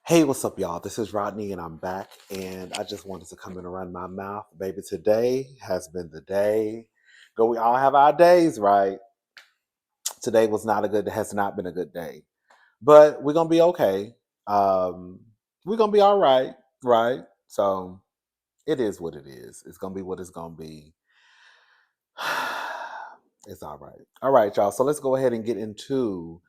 Hey, what's up, y'all? This is Rodney, and I'm back. And I just wanted to come in and run my mouth. Baby, today has been the day. Go, we all have our days, right? Today has not been a good day. But we're going to be okay. Um, we're going to be all right, right? So it is what it is. It's going to be what it's going to be. It's all right. All right, y'all. So let's go ahead and get into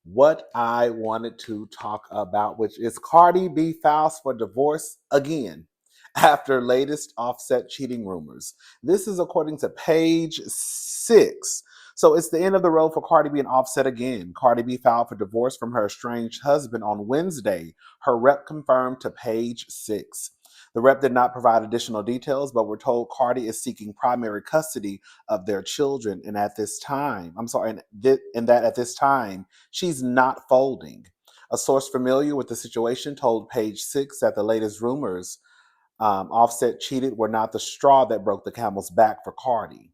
what I wanted to talk about, which is Cardi B files for divorce again after latest Offset cheating rumors. This is according to page 6. So it's the end of the road for Cardi B and Offset again. Cardi B filed for divorce from her estranged husband on Wednesday. Her rep confirmed to page 6. The rep did not provide additional details, but we're told Cardi is seeking primary custody of their children, and at this time, and that at this time, she's not folding. A source familiar with the situation told Page Six that the latest rumors Offset cheated were not the straw that broke the camel's back for Cardi.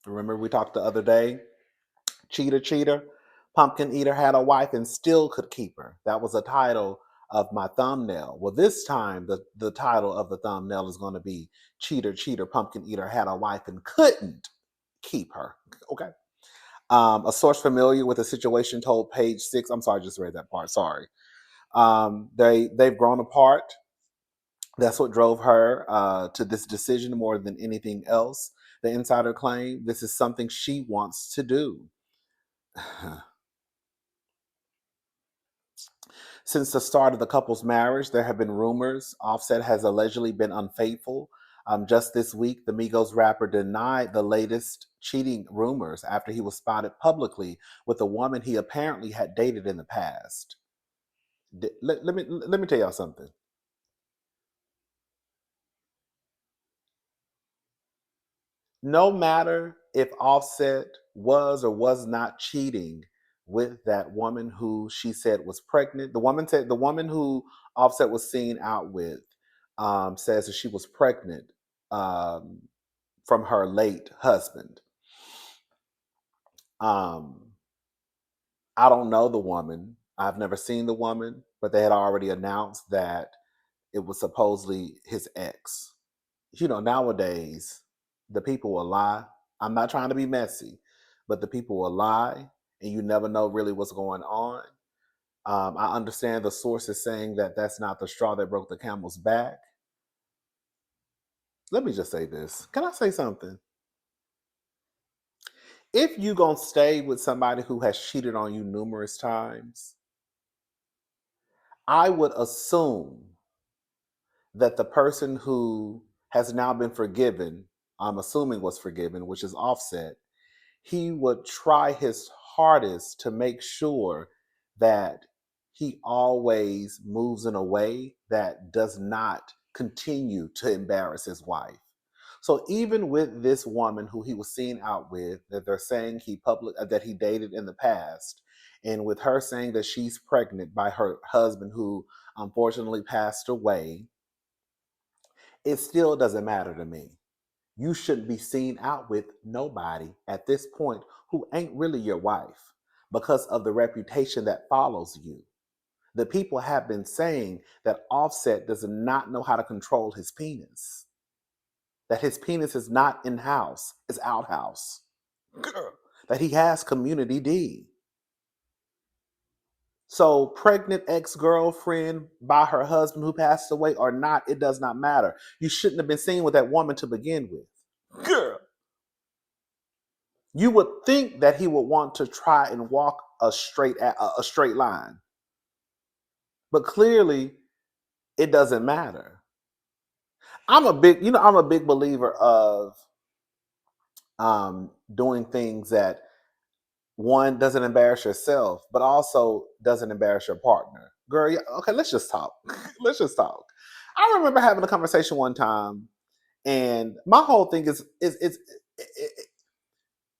Remember, we talked the other day? Cheater, pumpkin eater had a wife and still could keep her. That was a title of my thumbnail. Well, this time the title of the thumbnail is going to be cheater, pumpkin eater had a wife and couldn't keep her. Okay. A source familiar with the situation told Page Six. I'm sorry, I just read that part. Sorry. They've grown apart. That's what drove her to this decision more than anything else. The insider claimed this is something she wants to do. Since the start of the couple's marriage, there have been rumors Offset has allegedly been unfaithful. Just this week, the Migos rapper denied the latest cheating rumors after he was spotted publicly with a woman he apparently had dated in the past. Let me tell y'all something. No matter if Offset was or was not cheating with that woman who she said was pregnant, the woman who Offset was seen out with says that she was pregnant um, from her late husband. Um, I don't know the woman. I've never seen the woman, but they had already announced that it was supposedly his ex. Nowadays, the people will lie. I'm not trying to be messy, but the people will lie, and you never know really what's going on. I understand the sources saying that that's not the straw that broke the camel's back. Let me just say this. Can I say something? If you gonna stay with somebody who has cheated on you numerous times, I would assume that the person who has now been forgiven, I'm assuming was forgiven, which is Offset, he would try his hardest to make sure that he always moves in a way that does not continue to embarrass his wife. So even with this woman who he was seen out with, that they're saying that he dated in the past, and with her saying that she's pregnant by her husband who unfortunately passed away, it still doesn't matter to me. You shouldn't be seen out with nobody at this point who ain't really your wife because of the reputation that follows you. The people have been saying that Offset does not know how to control his penis, that his penis is not in house, it's outhouse, that he has community D. So, pregnant ex girlfriend by her husband who passed away or not, it does not matter. You shouldn't have been seen with that woman to begin with. Girl. You would think that he would want to try and walk a straight line, but clearly it doesn't matter. I'm a big believer of doing things that one doesn't embarrass yourself, but also doesn't embarrass your partner. Girl, yeah, okay, let's just talk. Let's just talk. I remember having a conversation one time, and my whole thing is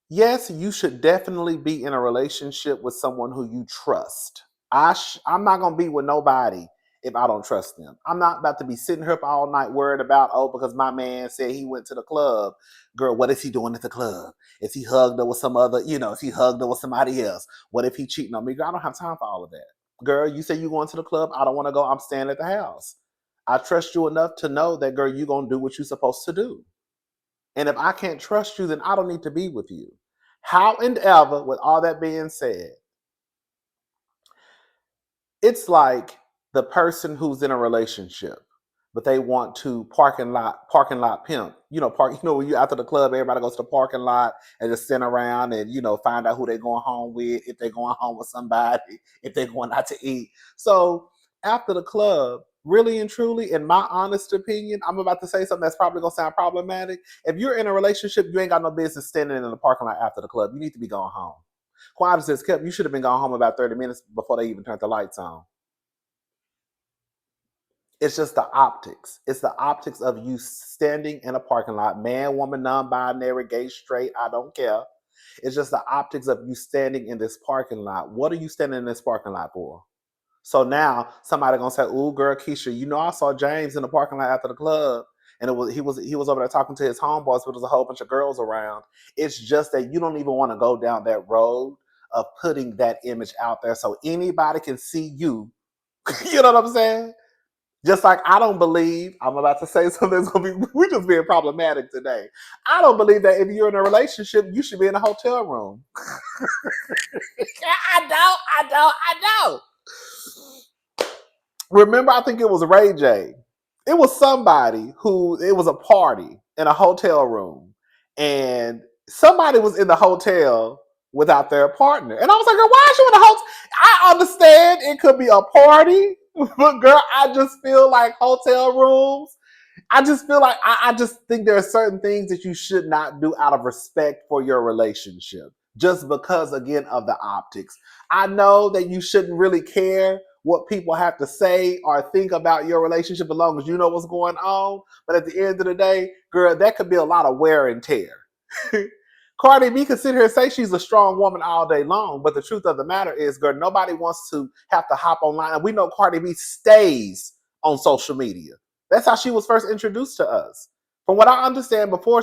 yes, you should definitely be in a relationship with someone who you trust. I'm not gonna be with nobody if I don't trust them. I'm not about to be sitting here up all night worried about, oh, because my man said he went to the club. Girl, what is he doing at the club? Is he hugged up with some other, is he hugged up with somebody else? What if he cheating on me? Girl, I don't have time for all of that. girl, you say you going to the club. I don't want to go. I'm staying at the house. I trust you enough to know that, girl, you going to do what you're supposed to do. And if I can't trust you, then I don't need to be with you. How and ever, with all that being said, it's like the person who's in a relationship, but they want to parking lot pimp. When you after the club, everybody goes to the parking lot and just sit around and find out who they're going home with, if they're going home with somebody, if they're going out to eat. So after the club, really and truly, in my honest opinion, I'm about to say something that's probably gonna sound problematic. If you're in a relationship, you ain't got no business standing in the parking lot after the club. You need to be going home. Quiet as it's kept, you should have been going home about 30 minutes before they even turned the lights on. It's just the optics. It's the optics of you standing in a parking lot, man, woman, non-binary, gay, straight, I don't care. It's just the optics of you standing in this parking lot. What are you standing in this parking lot for? So now somebody gonna say, "Ooh, girl, Keisha, I saw James in the parking lot after the club, and he was over there talking to his homeboys, but there's a whole bunch of girls around." It's just that you don't even want to go down that road of putting that image out there so anybody can see you. You know what I'm saying? Just like I don't believe, I'm about to say something that's going to be, we're just being problematic today. I don't believe that if you're in a relationship, you should be in a hotel room. I don't. Remember, I think it was Ray J. It was somebody it was a party in a hotel room. And somebody was in the hotel without their partner. And I was like, girl, why is you in the hotel? I understand it could be a party, but girl, I just feel like hotel rooms. I just feel like I just think there are certain things that you should not do out of respect for your relationship, just because, again, of the optics. I know that you shouldn't really care what people have to say or think about your relationship as long as you know what's going on. But at the end of the day, girl, that could be a lot of wear and tear. Cardi B can sit here and say she's a strong woman all day long, but the truth of the matter is, girl, nobody wants to have to hop online. And we know Cardi B stays on social media. That's how she was first introduced to us. From what I understand, before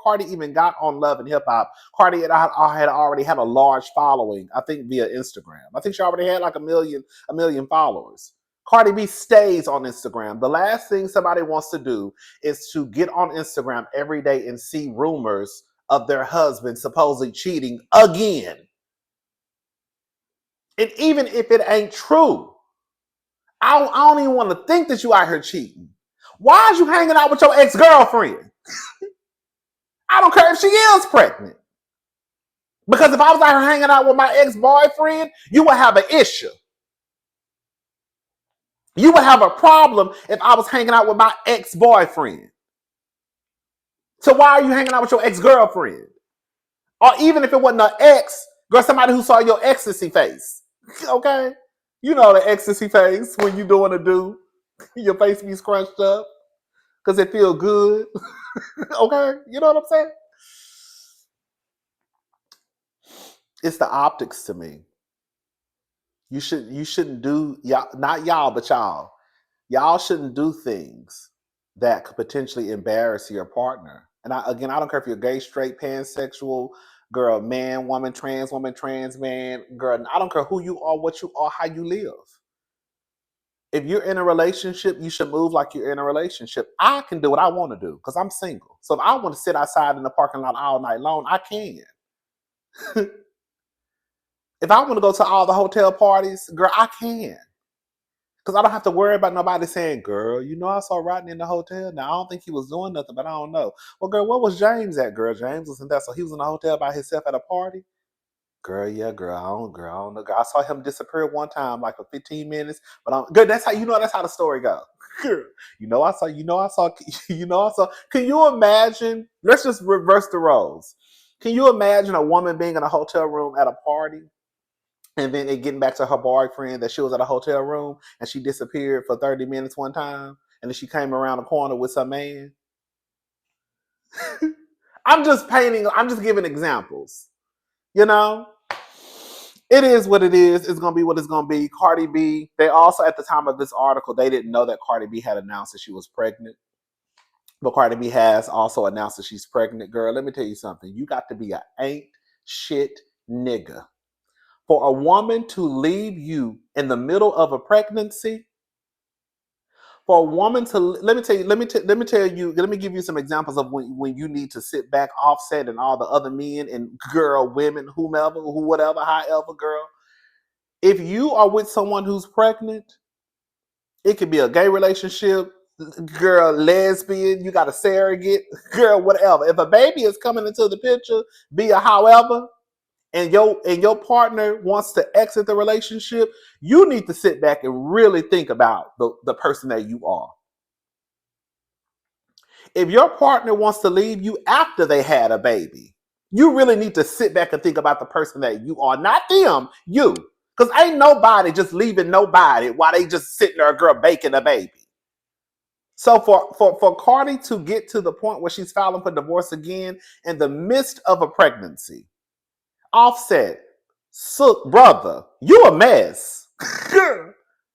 Cardi even got on Love and Hip Hop, Cardi had already had a large following, I think via Instagram. I think she already had like a million followers. Cardi B stays on Instagram. The last thing somebody wants to do is to get on Instagram every day and see rumors of their husband supposedly cheating again. And even if it ain't true, I don't even want to think that you out here cheating. Why is you hanging out with your ex-girlfriend? I don't care if she is pregnant. Because if I was out here hanging out with my ex-boyfriend, you would have an issue. You would have a problem if I was hanging out with my ex-boyfriend. So why are you hanging out with your ex-girlfriend? Or even if it wasn't an ex, girl, somebody who saw your ecstasy face. Okay? You know the ecstasy face when you doing a do. Your face be scrunched up because it feel good. Okay? You know what I'm saying? It's the optics to me. You shouldn't do, y'all, not y'all, but y'all shouldn't do things that could potentially embarrass your partner. And I don't care if you're gay, straight, pansexual, girl, man, woman, trans man, girl. I don't care who you are, what you are, how you live. If you're in a relationship, you should move like you're in a relationship. I can do what I want to do because I'm single. So if I want to sit outside in the parking lot all night long, I can. If I want to go to all the hotel parties, girl, I can. Because I don't have to worry about nobody saying, girl, I saw Rodney in the hotel. Now, I don't think he was doing nothing, but I don't know. Well, girl, what was James at, girl? James wasn't there. So he was in the hotel by himself at a party? Girl, yeah, girl, I don't know. Girl, I saw him disappear one time, like for 15 minutes. But girl, that's how the story goes. Girl, I saw, I saw. Can you imagine? Let's just reverse the roles. Can you imagine a woman being in a hotel room at a party? And then it getting back to her boyfriend that she was at a hotel room and she disappeared for 30 minutes one time. And then she came around the corner with some man. I'm just giving examples. It is what it is. It's going to be what it's going to be. Cardi B, they also, at the time of this article, they didn't know that Cardi B had announced that she was pregnant. But Cardi B has also announced that she's pregnant. Girl, let me tell you something. You got to be an ain't shit nigga For a woman to leave you in the middle of a pregnancy, for a woman to let me give you some examples of when you need to sit back, Offset and all the other men and girl, women, whomever, who whatever, however, girl. If you are with someone who's pregnant, it could be a gay relationship, girl, lesbian, you got a surrogate, girl, whatever. If a baby is coming into the picture, be a however, and your partner wants to exit the relationship, you need to sit back and really think about the person that you are. If your partner wants to leave you after they had a baby, you really need to sit back and think about the person that you are, not them, you. Because ain't nobody just leaving nobody while they just sitting there, girl, baking a baby. So for Cardi to get to the point where she's filing for divorce again in the midst of a pregnancy, Offset, brother, you a mess.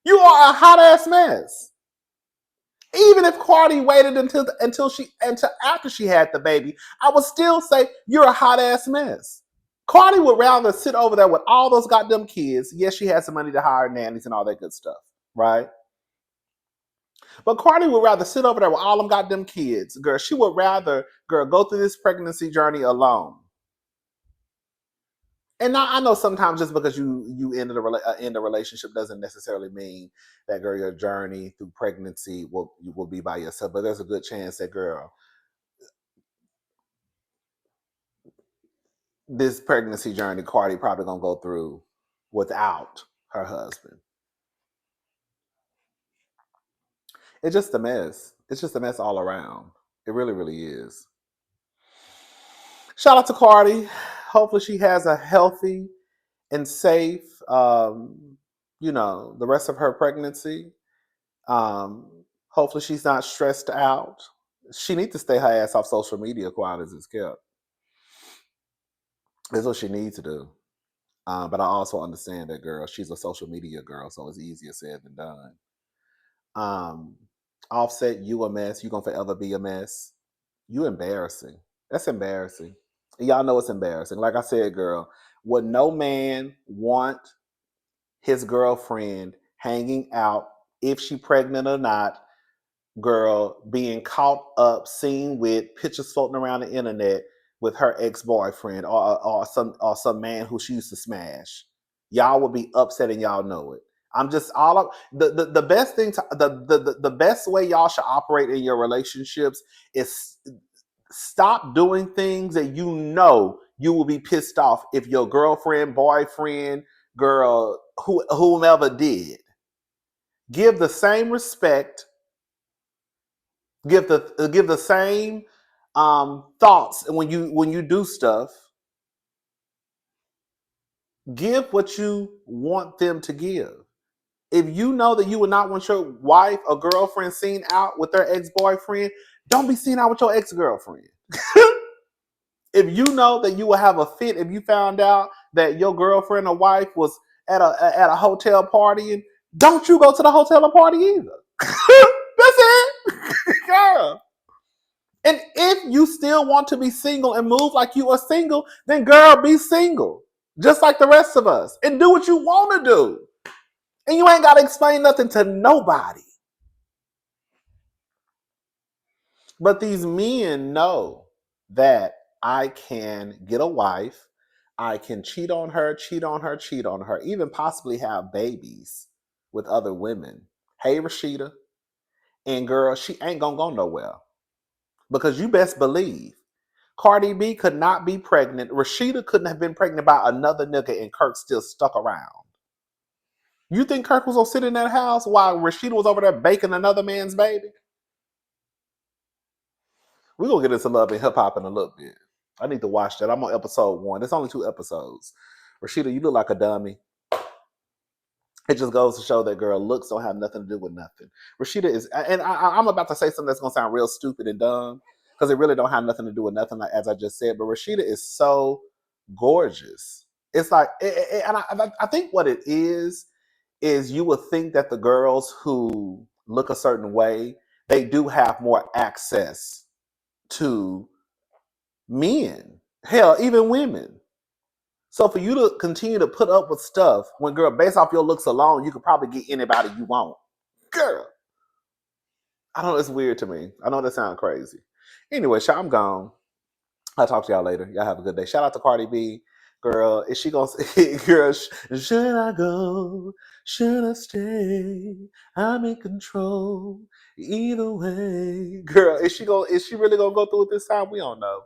You are a hot ass mess. Even if Cardi waited until after she had the baby, I would still say you're a hot ass mess. Cardi would rather sit over there with all those goddamn kids. Yes, she has some money to hire nannies and all that good stuff, right? But Cardi would rather sit over there with all them goddamn kids, girl. She would rather, girl, go through this pregnancy journey alone. And now I know sometimes just because you end a relationship doesn't necessarily mean that, girl, your journey through pregnancy will be by yourself. But there's a good chance that, girl, this pregnancy journey, Cardi probably gonna go through without her husband. It's just a mess. It's just a mess all around. It really, really is. Shout out to Cardi. Hopefully she has a healthy and safe, the rest of her pregnancy. Hopefully she's not stressed out. She needs to stay her ass off social media, quiet as it's kept. That's what she needs to do. But I also understand that, girl, she's a social media girl, so it's easier said than done. Um, Offset, you a mess. You gonna forever be a mess. You embarrassing. That's embarrassing. Y'all know it's embarrassing. Like I said, girl, would no man want his girlfriend hanging out, if she pregnant or not, girl, being caught up, seen with pictures floating around the internet with her ex-boyfriend or some man who she used to smash? Y'all would be upset and y'all know it. I'm just all up. The best thing to the best way y'all should operate in your relationships is stop doing things that you know you will be pissed off if your girlfriend, boyfriend, girl, whomever did. Give the same respect. Give the same thoughts when you do stuff. Give what you want them to give. If you know that you would not want your wife or girlfriend seen out with their ex-boyfriend, don't be seen out with your ex-girlfriend. If you know that you will have a fit if you found out that your girlfriend or wife was at a hotel partying, don't you go to the hotel or party either. That's it. Girl. And if you still want to be single and move like you are single, then, girl, be single. Just like the rest of us. And do what you want to do. And you ain't got to explain nothing to nobody. But these men know that I can get a wife. I can cheat on her, cheat on her, cheat on her, even possibly have babies with other women. Hey, Rashida. And, girl, she ain't going to go nowhere. Because you best believe Cardi B could not be pregnant. Rashida couldn't have been pregnant by another nigga and Kirk still stuck around. You think Kirk was gonna sit in that house while Rashida was over there baking another man's baby? We're gonna get into Love and Hip Hop in a little bit. I need to watch that. I'm on episode 1. It's only 2 episodes. Rashida, you look like a dummy. It just goes to show that, girl, looks don't have nothing to do with nothing. Rashida is, and I'm about to say something that's gonna sound real stupid and dumb because it really don't have nothing to do with nothing, like as I just said. But Rashida is so gorgeous. It's like, and I think what it is you would think that the girls who look a certain way, they do have more access to men. Hell, even women. So for you to continue to put up with stuff when, girl, based off your looks alone, you could probably get anybody you want. Girl, I know it's weird to me. I know that sounds crazy. Anyway, I'm gone. I'll talk to y'all later. Y'all have a good day. Shout out to Cardi B. Girl, is she gonna say, girl, should I go? Should I stay? I'm in control. Either way. Girl, is she really gonna go through it this time? We don't know.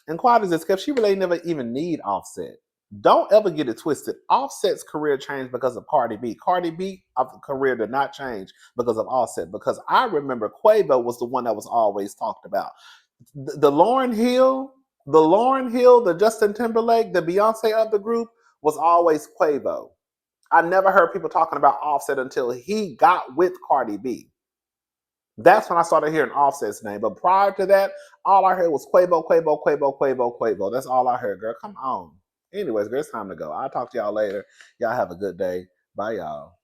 And quiet as it's kept, she really never even need Offset. Don't ever get it twisted. Offset's career changed because of Cardi B. Cardi B career did not change because of Offset. Because I remember Quavo was the one that was always talked about. The Lauryn Hill, the Justin Timberlake, the Beyonce of the group was always Quavo. I never heard people talking about Offset until he got with Cardi B. That's when I started hearing Offset's name. But prior to that, all I heard was Quavo, Quavo, Quavo, Quavo, Quavo. That's all I heard, girl. Come on. Anyways, girl, it's time to go. I'll talk to y'all later. Y'all have a good day. Bye, y'all.